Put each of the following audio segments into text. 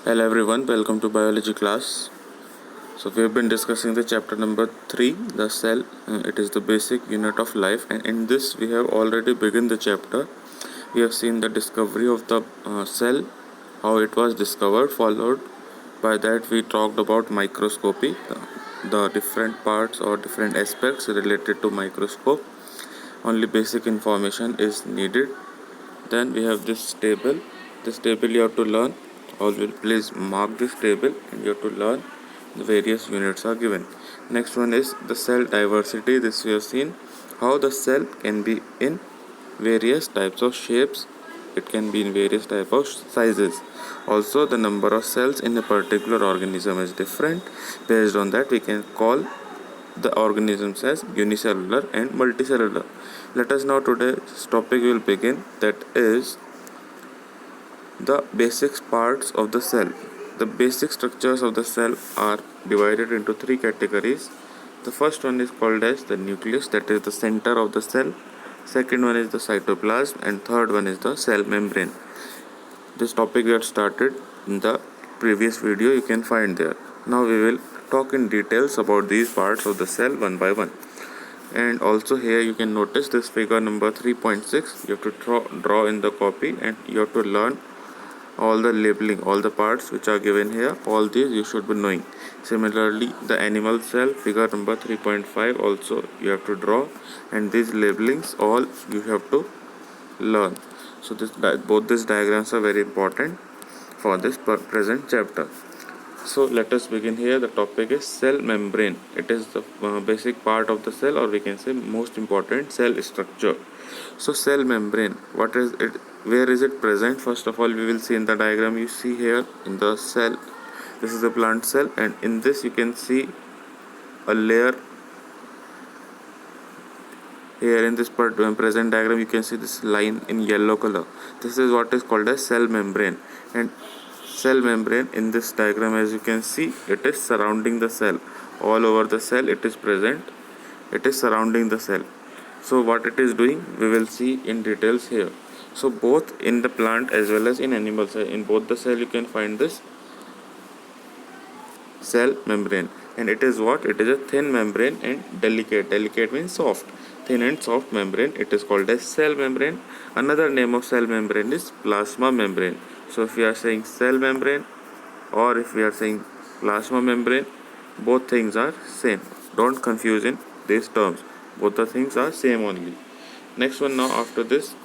Hello everyone, welcome to biology class. So we have been discussing the chapter number 3, the cell. It is the basic unit of life, and in this we have already begun the chapter. We have seen the discovery of the cell, how it was discovered. Followed by that we talked about microscopy, the different parts or different aspects related to microscope. Only basic information is needed. Then we have this table. This table you have to learn. Always please mark this table and you have to learn the various units are given. Next one is the cell diversity. This we have seen how the cell can be in various types of shapes. It can be in various type of sizes. Also the number of cells in a particular organism is different. Based on that we can call the organisms as unicellular and multicellular. Let us now today's topic will begin, that is the basic parts of the cell. The basic structures of the cell are divided into three categories. The first one is called as the nucleus, that is the center of the cell. Second one is the cytoplasm, and third one is the cell membrane. This topic we had started in the previous video, you can find there. Now we will talk in details about these parts of the cell one by one. And also here you can notice this figure number 3.6. You have to draw in the copy, and you have to learn all the labeling, all the parts which are given here. All these you should be knowing. Similarly, the animal cell figure number 3.5 also you have to draw, and these labelings all you have to learn. So both these diagrams are very important for this present chapter. So let us begin here. The topic is cell membrane. It is the basic part of the cell, or we can say most important cell structure. So cell membrane, what is it? Where is it present? First of all, we will see in the diagram you see here in the cell. This is the plant cell, and in this you can see a layer. Here in this present diagram you can see this line in yellow color. This is what is called as cell membrane. And cell membrane in this diagram, as you can see, it is surrounding the cell. All over the cell it is present. It is surrounding the cell. So what it is doing we will see in details here. So both in the plant as well as in animal cell, in both the cell you can find this cell membrane. And it is what? It is a thin membrane and delicate means soft. Thin and soft membrane, it is called as cell membrane. Another name of cell membrane is plasma membrane. So if we are saying cell membrane or if we are saying plasma membrane, both things are same. Don't confuse in these terms. Both the things are same only. Next one, now after this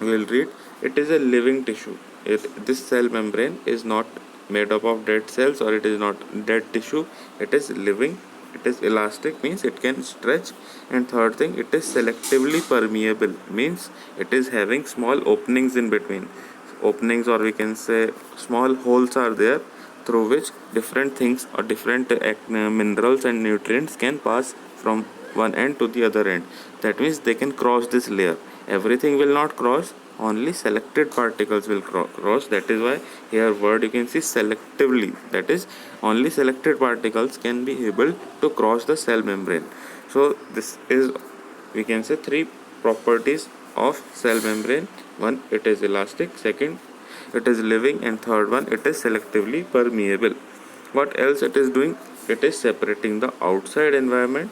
we will read, it is a living tissue. This cell membrane is not made up of dead cells, or it is not dead tissue. It is living. It is elastic, means it can stretch. And third thing, it is selectively permeable, means it is having small openings in between. Openings, or we can say small holes are there through which different things or different minerals and nutrients can pass from one end to the other end. That means they can cross this layer. Everything will not cross, only selected particles will cross. That is why here word you can see selectively, that is only selected particles can be able to cross the cell membrane. So this is, we can say, three properties of cell membrane. One, it is elastic. Second, it is living. And third one, it is selectively permeable. What else it is doing? It is separating the outside environment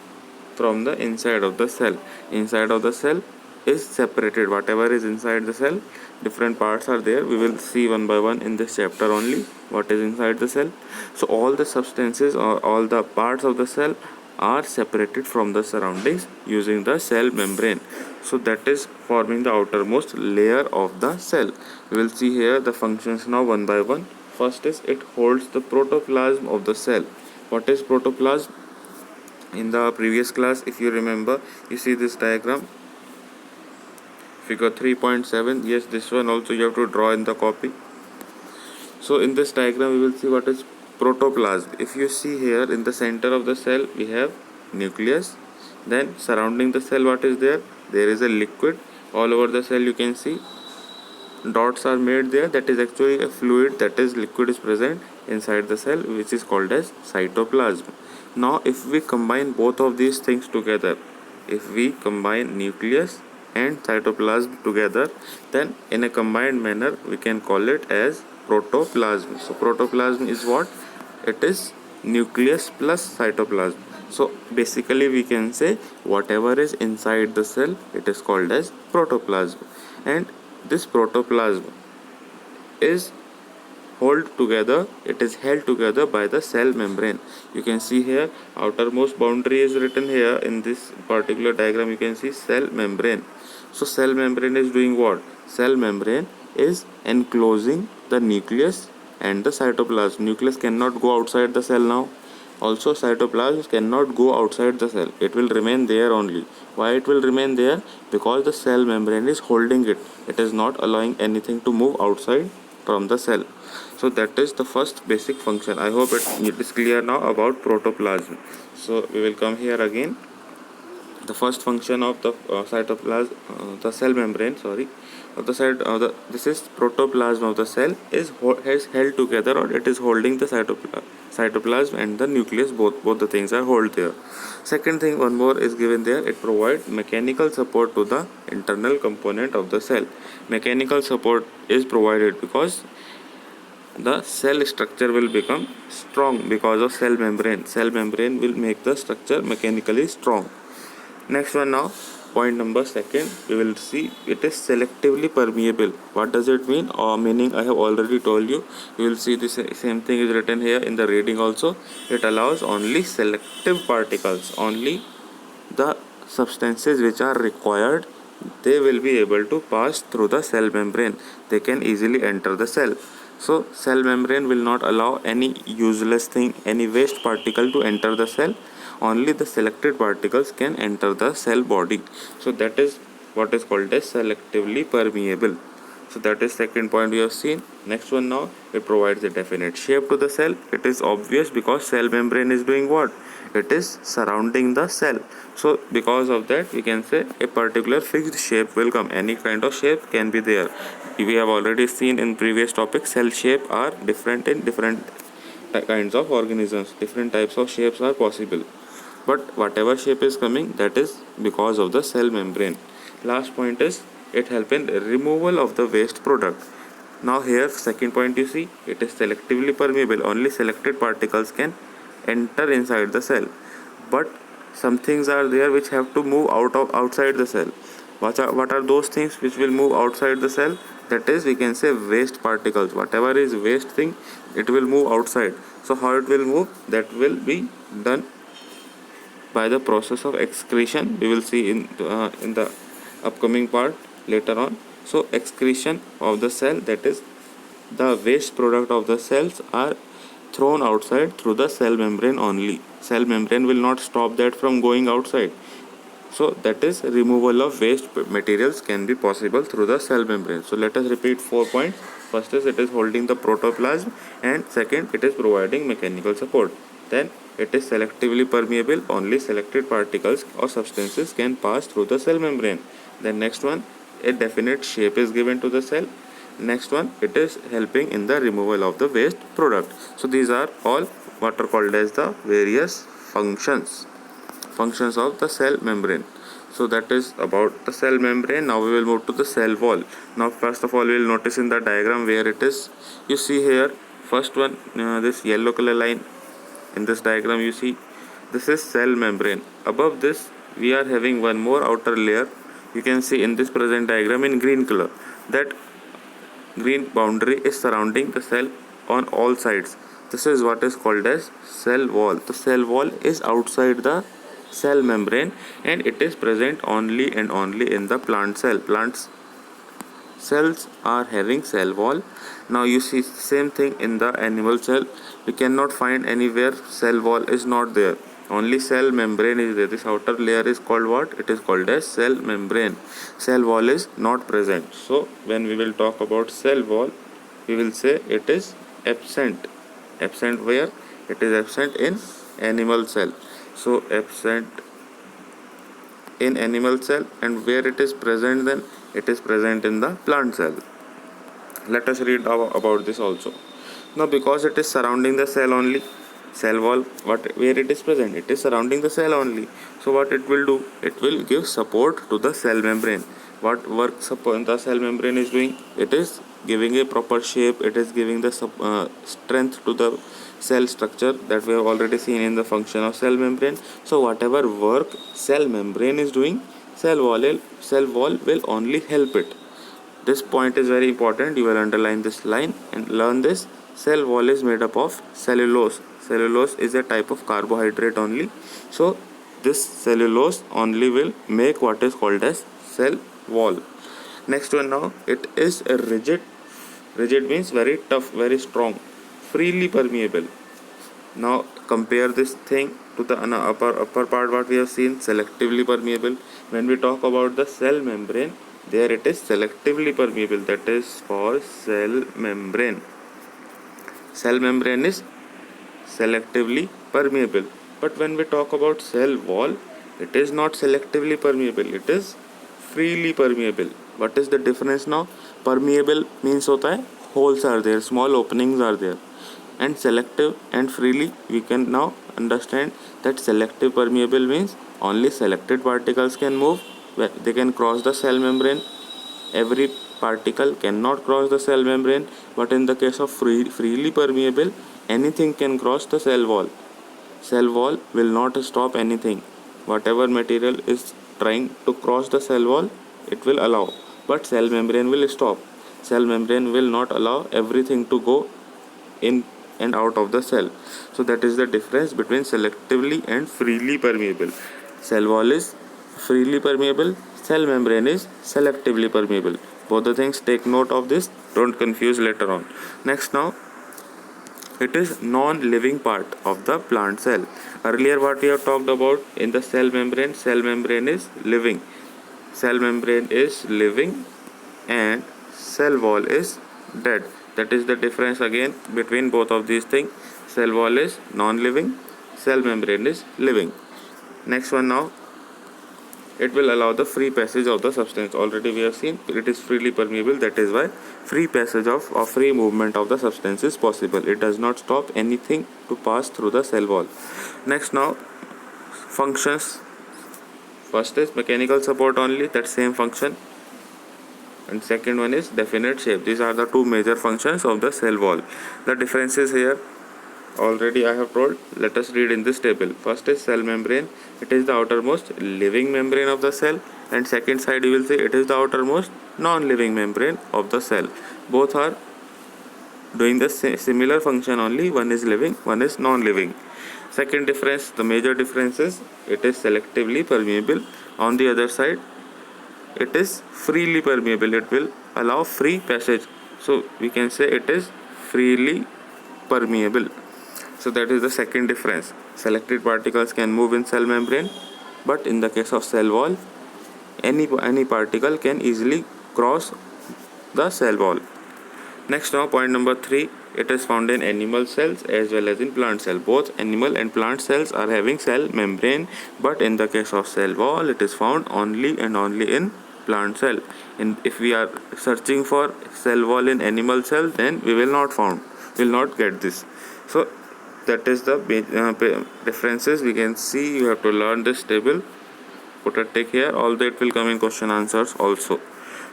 from the inside of the cell. Inside of the cell is separated. Whatever is inside the cell, different parts are there. We will see one by one in this chapter only what is inside the cell. So all the substances or all the parts of the cell are separated from the surroundings using the cell membrane. So that is forming the outermost layer of the cell. We will see here the functions now one by one. First is it holds the protoplasm of the cell. What is protoplasm? In the previous class, if you remember, you see this diagram figure 3.7. yes, this one also you have to draw in the copy. So in this diagram we will see what is protoplasm. If you see here in the center of the cell we have nucleus. Then surrounding the cell what is there? There is a liquid. All over the cell you can see dots are made there. That is actually a fluid, that is liquid is present inside the cell, which is called as cytoplasm. Now if we combine both of these things together, if we combine nucleus and cytoplasm together, then in a combined manner we can call it as protoplasm. So protoplasm is what? It is nucleus plus cytoplasm. So basically we can say whatever is inside the cell, it is called as protoplasm. And this protoplasm is it is held together by the cell membrane. You can see here outermost boundary is written here in this particular diagram. You can see cell membrane. So cell membrane is doing what? Cell membrane is enclosing the nucleus and the cytoplasm. Nucleus cannot go outside the cell now. Also cytoplasm cannot go outside the cell. It will remain there only. Why it will remain there? Because the cell membrane is holding it. It is not allowing anything to move outside from the cell. So that is the first basic function. I hope it is clear now about protoplasm. So we will come here again. The first function of the cytoplasm, the cell membrane, sorry, of the cell, this is protoplasm of the cell is held together, or it is holding the cytoplasm and the nucleus. Both the things are held there. Second thing, one more is given there. It provides mechanical support to the internal component of the cell. Mechanical support is provided because the cell structure will become strong because of cell membrane. Cell membrane will make the structure mechanically strong. Next one now, point number second, we will see it is selectively permeable. What does it mean? Meaning I have already told you. You will see the same thing is written here in the reading also. It allows only selective particles, only the substances which are required, they will be able to pass through the cell membrane. They can easily enter the cell. So cell membrane will not allow any useless thing, any waste particle to enter the cell. Only the selected particles can enter the cell body. So that is what is called as selectively permeable. So that is second point we have seen. Next one now, it provides a definite shape to the cell. It is obvious because cell membrane is doing what? It is surrounding the cell. So because of that, we can say a particular fixed shape will come. Any kind of shape can be there. We have already seen in previous topic, cell shape are different in different kinds of organisms. Different types of shapes are possible. But whatever shape is coming, that is because of the cell membrane. Last point is it helps in removal of the waste product. Now here second point, you see it is selectively permeable. Only selected particles can enter inside the cell. But some things are there which have to move outside the cell. What are those things which will move outside the cell? That is, we can say waste particles. Whatever is waste thing, it will move outside. So how it will move? That will be done by the process of excretion. We will see in the upcoming part later on. So excretion of the cell, that is the waste product of the cells, are thrown outside through the cell membrane only. Cell membrane will not stop that from going outside. So that is removal of waste materials can be possible through the cell membrane. So let us repeat 4 points. First is it is holding the protoplasm, and second it is providing mechanical support. Then it is selectively permeable. Only selected particles or substances can pass through the cell membrane. Then next one, a definite shape is given to the cell. Next one, it is helping in the removal of the waste product. So these are all what are called as the various functions of the cell membrane. So that is about the cell membrane. Now we will move to the cell wall. Now first of all, we will notice in the diagram where it is. You see here, first one, this yellow color line in this diagram, you see this is cell membrane. Above this we are having one more outer layer. You can see in this present diagram in green color, that green boundary is surrounding the cell on all sides. This is what is called as cell wall. The cell wall is outside the cell membrane, and it is present only and only in the plant cell. Plants cells are having cell wall. Now you see same thing in the animal cell. We cannot find anywhere cell wall is not there. Only cell membrane is there. This outer layer is called what? It is called as cell membrane. Cell wall is not present. So when we will talk about cell wall, we will say it is absent. Absent where? It is absent in animal cell. So absent in animal cell, and where it is present, then it is present in the plant cell. Let us read about this also. Now because it is surrounding the cell only, cell wall, where it is present, it is surrounding the cell only. So what it will do? It will give support to the cell membrane. What work support the cell membrane is doing? It is giving a proper shape, it is giving the strength to the cell structure that we have already seen in the function of cell membrane. So whatever work cell membrane is doing, cell wall will only help it. This point is very important. You will underline this line and learn this. Cell wall is made up of cellulose. Cellulose is a type of carbohydrate only. So this cellulose only will make what is called as cell wall. Next one now, it is a rigid. Rigid means very tough, very strong, freely permeable. Now compare this thing to the upper part what we have seen, selectively permeable. When we talk about the cell membrane, there it is selectively permeable, that is for cell membrane. Cell membrane is selectively permeable. But when we talk about cell wall, it is not selectively permeable, it is freely permeable. What is the difference now? Permeable means hota hai holes are there, small openings are there, and selective and freely we can now understand that selective permeable means only selected particles can move, they can cross the cell membrane. Every particle cannot cross the cell membrane, but in the case of freely permeable, anything can cross the cell wall. Cell wall will not stop anything. Whatever material is trying to cross the cell wall, it will allow, but cell membrane will stop. Cell membrane will not allow everything to go in and out of the cell. So that is the difference between selectively and freely permeable. Cell wall is freely permeable, cell membrane is selectively permeable. Both the things, take note of this, don't confuse later on. Next now, it is non-living part of the plant cell. Earlier what we have talked about in the cell membrane is living. Cell membrane is living and cell wall is dead. That is the difference again between both of these things. Cell wall is non-living, cell membrane is living. Next one now, it will allow the free passage of the substance. Already we have seen it is freely permeable, that is why free passage of or free movement of the substance is possible. It does not stop anything to pass through the cell wall. Next now, functions. First is mechanical support only, that same function, and second one is definite shape. These are the two major functions of the cell wall. The differences here already I have told. Let us read in this table. First is cell membrane. It is the outermost living membrane of the cell, and second side you will say it is the outermost non-living membrane of the cell. Both are doing the similar function only. One is living, one is non-living. Second difference, the major difference is it is selectively permeable. On the other side, it is freely permeable. It will allow free passage. So we can say it is freely permeable. So that is the second difference. Selected particles can move in cell membrane, but in the case of cell wall, any particle can easily cross the cell wall. Next now, point number 3, it is found in animal cells as well as in plant cell. Both animal and plant cells are having cell membrane, but in the case of cell wall, it is found only and only in plant cell. And if we are searching for cell wall in animal cell, then we will not get this. So that is the differences we can see. You have to learn this table, put a tick here, although it will come in question answers also.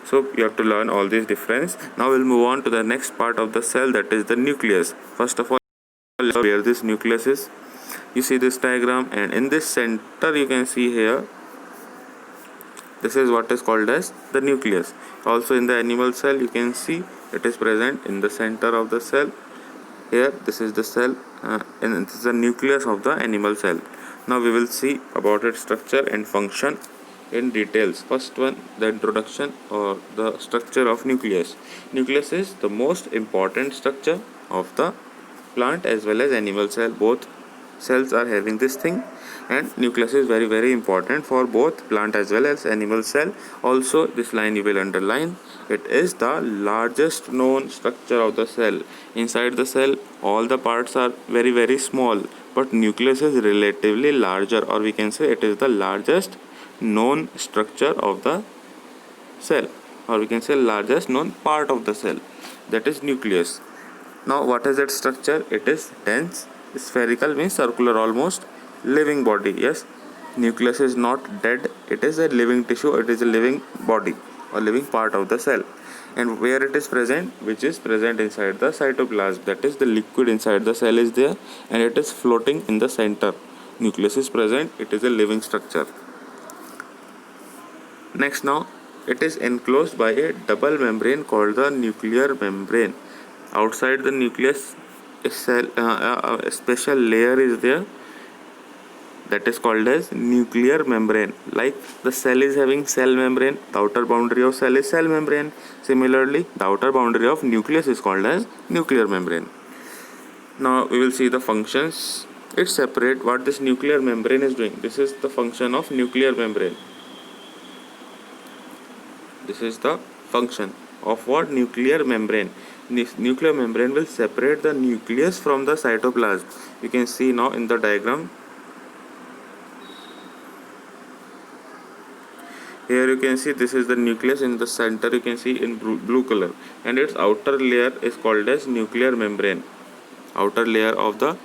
So you have to learn all these difference. Now we'll move on to the next part of the cell, that is the nucleus. First of all, where this nucleus is, you see this diagram, and in this center you can see here, this is what is called as the nucleus. Also in the animal cell you can see it is present in the center of the cell. Here this is the cell and this is the nucleus of the animal cell. Now we will see about its structure and function in details. First one, the introduction or the structure of nucleus. Nucleus is the most important structure of the plant as well as animal cell. Both cells are having this thing, and nucleus is very important for both plant as well as animal cell. Also this line you will underline, it is the largest known structure of the cell. Inside the cell all the parts are very small, but nucleus is relatively larger, or we can say it is the largest known structure of the cell, or we can say largest known part of the cell, that is nucleus. Now what is its structure? It is dense, spherical means circular, almost living body. Yes, nucleus is not dead, it is a living tissue, it is a living body or living part of the cell. and where it is present, which is present inside the cytoplasm, that is the liquid inside the cell is there and it is floating in the center. Nucleus is present, it is a living structure. Next, now it is enclosed by a double membrane called the nuclear membrane. Outside the nucleus a special layer is there that is called as nuclear membrane. Like the cell is having cell membrane, the outer boundary of cell is cell membrane. Similarly, the outer boundary of nucleus is called as nuclear membrane. Now we will see the functions. It separate what this nuclear membrane is doing. This is the function of nuclear membrane. This is the function of what? Nuclear membrane. This nuclear membrane will separate the nucleus from the cytoplasm. You can see now in the diagram. Here you can see this is the nucleus. In the center you can see in blue color, and its outer layer is called as nuclear membrane. Outer layer of the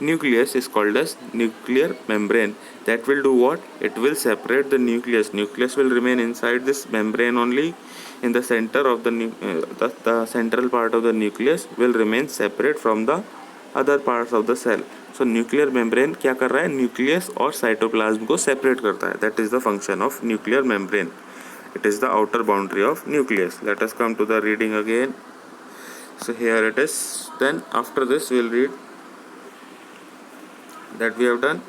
nucleus is called as nuclear membrane. That will do what? It will separate the nucleus. Nucleus will remain inside this membrane only. In the center of the central part of the nucleus will remain separate from the other parts of the cell. So nuclear membrane क्या कर रहा है? Nucleus और cytoplasm को separate करता है. That is the function of nuclear membrane. It is the outer boundary of nucleus. Let us come to the reading again. So here it is. Then after this we will read that we have done.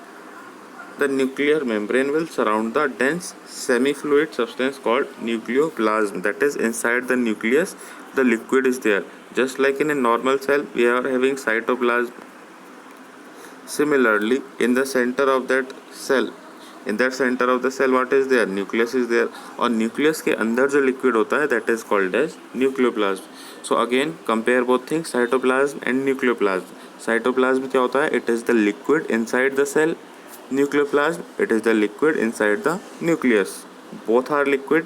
The nuclear membrane will surround the dense semi-fluid substance called nucleoplasm. That is, inside the nucleus the liquid is there. Just like in a normal cell we are having cytoplasm. Similarly, in the center of that cell, what is there? Nucleus is there. और nucleus के अंदर जो liquid होता है that is called as nucleoplasm. So again compare both things, cytoplasm and nucleoplasm. Cytoplasm क्या होता है? It is the liquid inside the cell. Nucleoplasm, it is the liquid inside the nucleus. Both are liquid.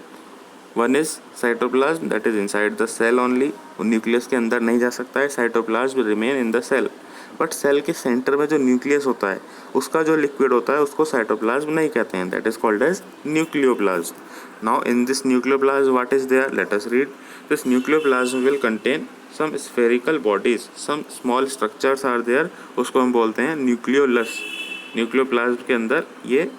One is cytoplasm, that is inside the cell only. nucleus के अंदर नहीं जा सकता है. Cytoplasm will remain in the cell. But cell के centre में जो nucleus होता है उसका जो लिक्विड होता है उसको साइटोप्लाज्म नहीं कहते हैं. That is called as nucleoplasm. Now in this nucleoplasm what is there? Let us read. This nucleoplasm will contain some spherical bodies, some small structures are there. उसको हम बोलते हैं न्यूक्लियोलस. न्यूक्लियोप्लाज्म के अंदर ये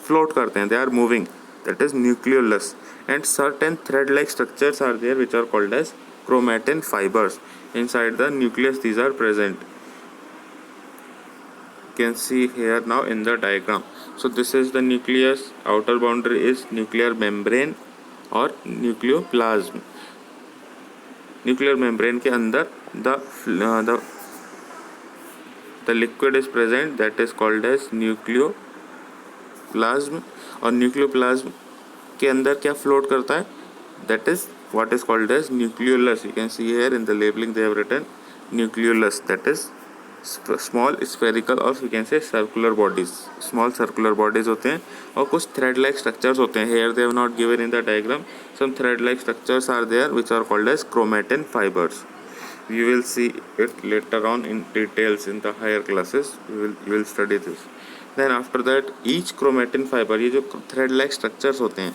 फ्लोट करते हैं, they are moving. That is nucleolus. And certain thread like structures are there which are called as chromatin fibers. Inside the nucleus these are present. You can see here now in the diagram. So this is the nucleus. Outer boundary is nuclear membrane or nucleoplasm. Nuclear membrane के अंदर the liquid is present, that is called as nucleoplasm. और nucleoplasm के अंदर क्या float करता है? That is what is called as nucleolus. You can see here in the labeling they have written nucleolus, that is small spherical or you can say circular bodies. Small circular bodies होते हैं और कुछ thread like structures होते हैं. Here they have not given in the diagram. Some thread like structures are there which are called as chromatin fibers. You will see it later on in details in the higher classes. You will study this. Then after that each chromatin fiber, ये जो thread like structures होते हैं,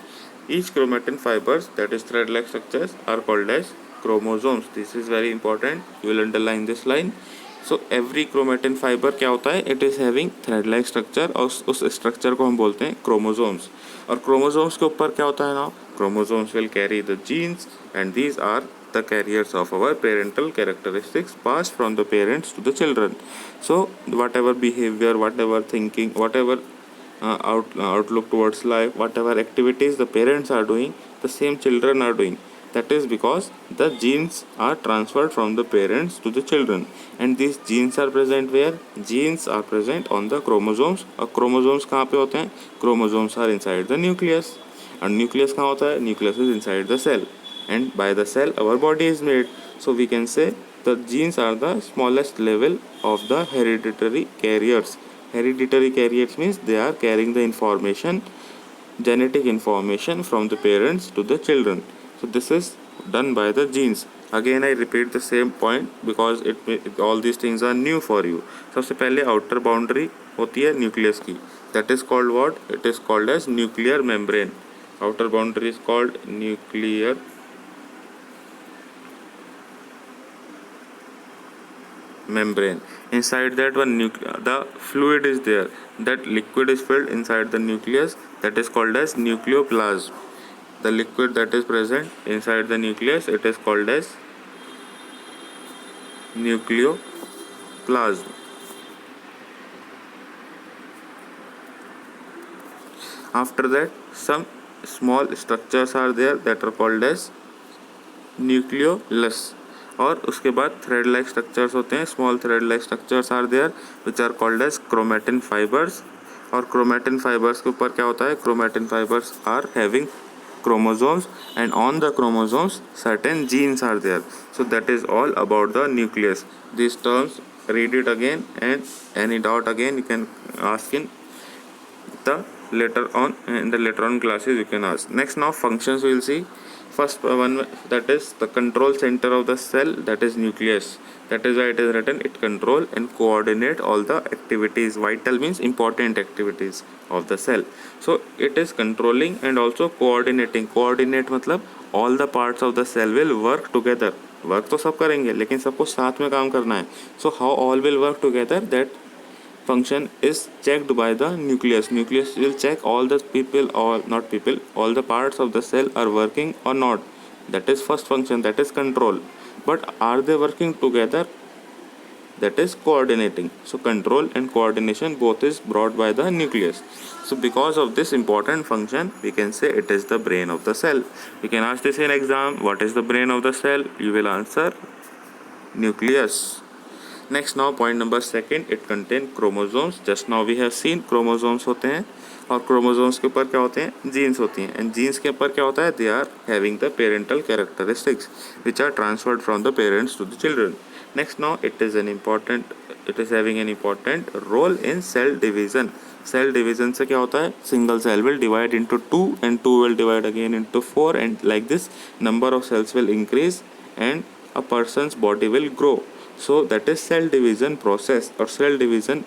each chromatin fibers, that is thread like structures, are called as chromosomes. This is very important. You will underline this line. So every chromatin fiber क्या होता है? It is having thread like structure और उस structure को हम बोलते हैं chromosomes. और chromosomes के ऊपर क्या होता है ना? Chromosomes will carry the genes and these are the carriers of our parental characteristics passed from the parents to the children. So whatever behavior, whatever thinking, whatever outlook towards life, whatever activities the parents are doing, the same children are doing. That is because the genes are transferred from the parents to the children, and these genes are present where? Genes are present on the chromosomes. और chromosomes कहाँ पे होते हैं? Chromosomes are inside the nucleus. and nucleus कहाँ होता है? Nucleus is inside the cell, and by the cell our body is made. So we can say the genes are the smallest level of the hereditary carriers. Hereditary carriers means they are carrying the information, genetic information from the parents to the children. So this is done by the genes. Again I repeat the same point because all these things are new for you. सबसे पहले outer boundary होती है nucleus की. That is called what? It is called as nuclear membrane. Outer boundary is called nuclear membrane. Inside that one the fluid is there, that liquid is filled inside the nucleus, that is called as nucleoplasm. The liquid that is present inside the nucleus, it is called as nucleoplasm. After that, some small structures are there that are called as nucleolus. और उसके बाद thread like structures होते हैं, small thread like structures are there which are called as chromatin fibres. और chromatin fibres के ऊपर क्या होता है, chromatin fibres are having chromosomes, and on the chromosomes certain genes are there. So that is all about the nucleus. These terms, read it again, and any doubt again you can ask in the later on classes you can ask. Next, now functions we will see. First one, that is the control center of the cell, that is nucleus. That is why it is written, it control and coordinate all the activities. Vital means important activities of the cell. So it is controlling and also coordinating. Coordinate मतलब all the parts of the cell will work together. Work तो सब करेंगे लेकिन सबको साथ में काम करना है. So how all will work together, that function is checked by the nucleus. Nucleus will check all the people, or not people, all the parts of the cell are working or not. That is first function, that is control. But are they working together? That is coordinating. So control and coordination both is brought by the nucleus. So because of this important function, we can say it is the brain of the cell. We can ask this in exam, what is the brain of the cell? You will answer nucleus. Next, now point number second, it contain chromosomes. Just now we have seen chromosomes होते हैं, और chromosomes के ऊपर क्या होते हैं, genes होती हैं, and genes के ऊपर क्या होता है, they are having the parental characteristics which are transferred from the parents to the children. Next, now it is having an important role in cell division. Cell division से क्या होता है, single cell will divide into 2 and 2 will divide again into 4, and like this number of cells will increase and a person's body will grow. So that is cell division process. और cell division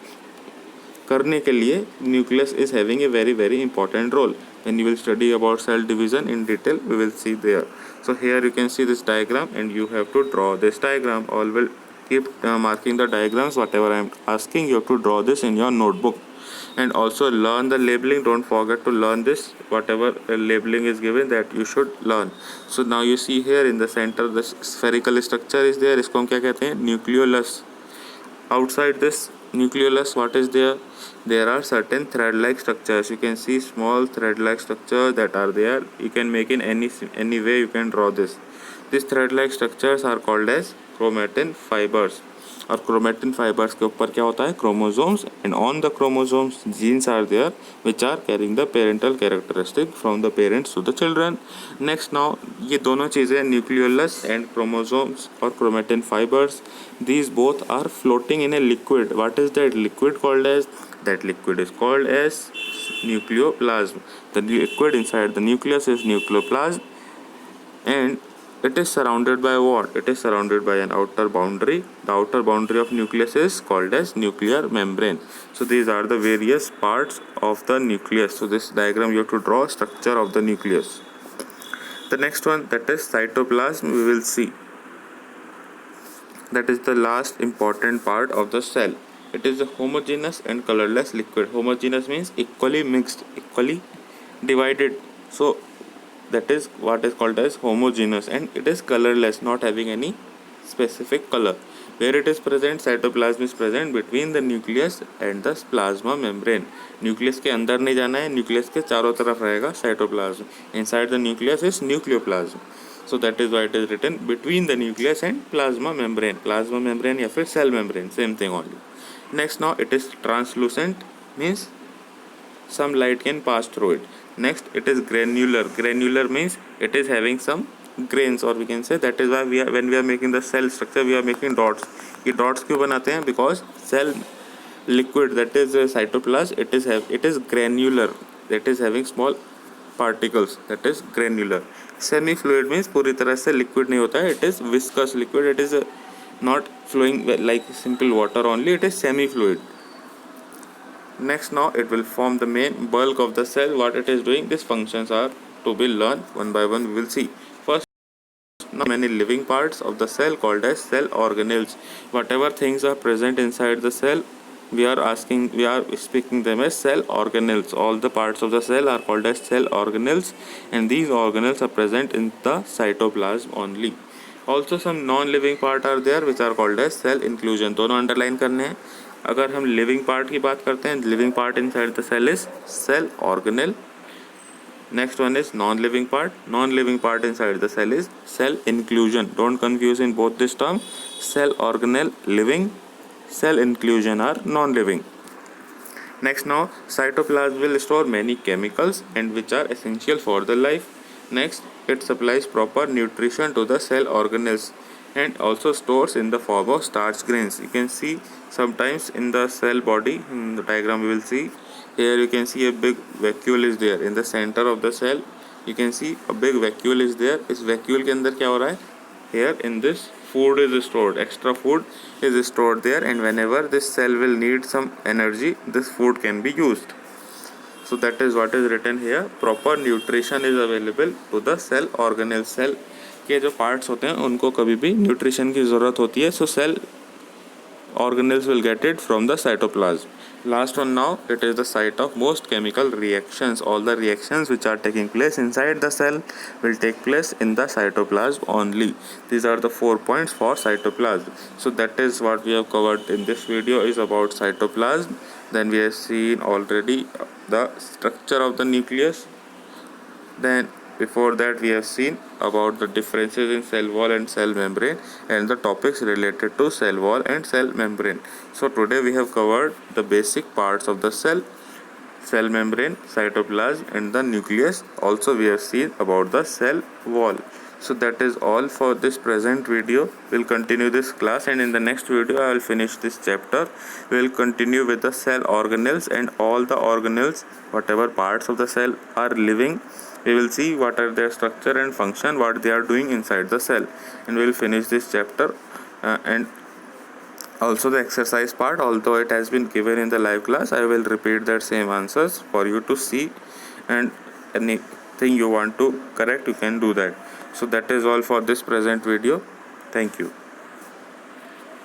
करने के लिए nucleus is having a very very important role. When you will study about cell division in detail, we will see there. So here you can see this diagram and you have to draw this diagram. All will keep marking the diagrams. Whatever I am asking, you have to draw this in your notebook. And also learn the labeling. Don't forget to learn this. Whatever labeling is given, that you should learn. So now you see here in the center the spherical structure is there. इसको हम क्या कहते हैं, nucleolus. Outside this nucleolus, what is there? There are certain thread-like structures. You can see small thread-like structures that are there. You can make in any way you can draw this. These thread-like structures are called as chromatin fibers. और chromatin fibres के ऊपर क्या होता है, chromosomes, and on the chromosomes genes are there which are carrying the parental characteristic from the parents to the children. Next, now ये दोनों चीज़ें nucleolus and chromosomes और chromatin fibres, these both are floating in a liquid. What is that liquid called as? That liquid is called as nucleoplasm. The liquid inside the nucleus is nucleoplasm, and it is surrounded by what? It is surrounded by an outer boundary. The outer boundary of nucleus is called as nuclear membrane. So these are the various parts of the nucleus. So this diagram you have to draw structure of the nucleus. The next one, that is cytoplasm, we will see. That is the last important part of the cell. It is a homogeneous and colorless liquid. Homogeneous means equally mixed, equally divided. So that is what is called as homogeneous, and it is colorless, not having any specific color. Where it is present, cytoplasm is present between the nucleus and the plasma membrane. Nucleus के अंदर नहीं जाना है, nucleus के चारों तरफ रहेगा cytoplasm. Inside the nucleus is nucleoplasm. So that is why it is written between the nucleus and plasma membrane. Plasma membrane या फिर cell membrane, same thing only. Next, now it is translucent, means some light can pass through it. Next, it is granular. Granular means it is having some grains, or we can say that is why when we are making the cell structure, we are making dots. ये dots क्यों बनाते हैं? Because cell liquid, that is cytoplasm, it is granular, that is having small particles, that is granular. Semi fluid means पूरी तरह से liquid नहीं होता है, it is viscous liquid, it is not flowing like simple water only, it is semi fluid. Next, now it will form the main bulk of the cell. What it is doing, these functions are to be learned one by one. We will see. First, many living parts of the cell called as cell organelles. Whatever things are present inside the cell, we are speaking them as cell organelles. All the parts of the cell are called as cell organelles, and these organelles are present in the cytoplasm only. Also some non-living part are there which are called as cell inclusion. दोनों underline करने हैं. अगर हम living part की बात करते हैं, living part inside the cell is cell organelle. Next one is non-living part. Non-living part inside the cell is cell inclusion. Don't confuse in both this term. Cell organelle living, cell inclusion are non-living. Next now, cytoplasm will store many chemicals and which are essential for the life. Next, it supplies proper nutrition to the cell organelles and also stores in the form of starch grains. You can see sometimes in the cell body, in the diagram we will see, here you can see a big vacuole is there in the center of the cell. You can see a big vacuole is there. इस vacuole के अंदर क्या हो रहा है? Here in this food is stored, extra food is stored there, and whenever this cell will need some energy, this food can be used. So that is what is written here. Proper nutrition is available to the cell organelle. Cell के जो parts होते हैं उनको कभी भी nutrition की ज़रूरत होती है. So cell organelles will get it from the cytoplasm. Last one now, it is the site of most chemical reactions. All the reactions which are taking place inside the cell will take place in the cytoplasm only. These are the 4 points for cytoplasm. So that is what we have covered in this video is about cytoplasm. Then we have seen already the structure of the nucleus. Then before that we have seen about the differences in cell wall and cell membrane and the topics related to cell wall and cell membrane. So today we have covered the basic parts of the cell membrane, cytoplasm and the nucleus. Also we have seen about the cell wall. So that is all for this present video. We'll continue this class, and in the next video I will finish this chapter. We will continue with the cell organelles and all the organelles, whatever parts of the cell are living. We will see what are their structure and function, what they are doing inside the cell, and we will finish this chapter. And also the exercise part, although it has been given in the live class, I will repeat that same answers for you to see, and anything you want to correct you can do that. So that is all for this present video. Thank you.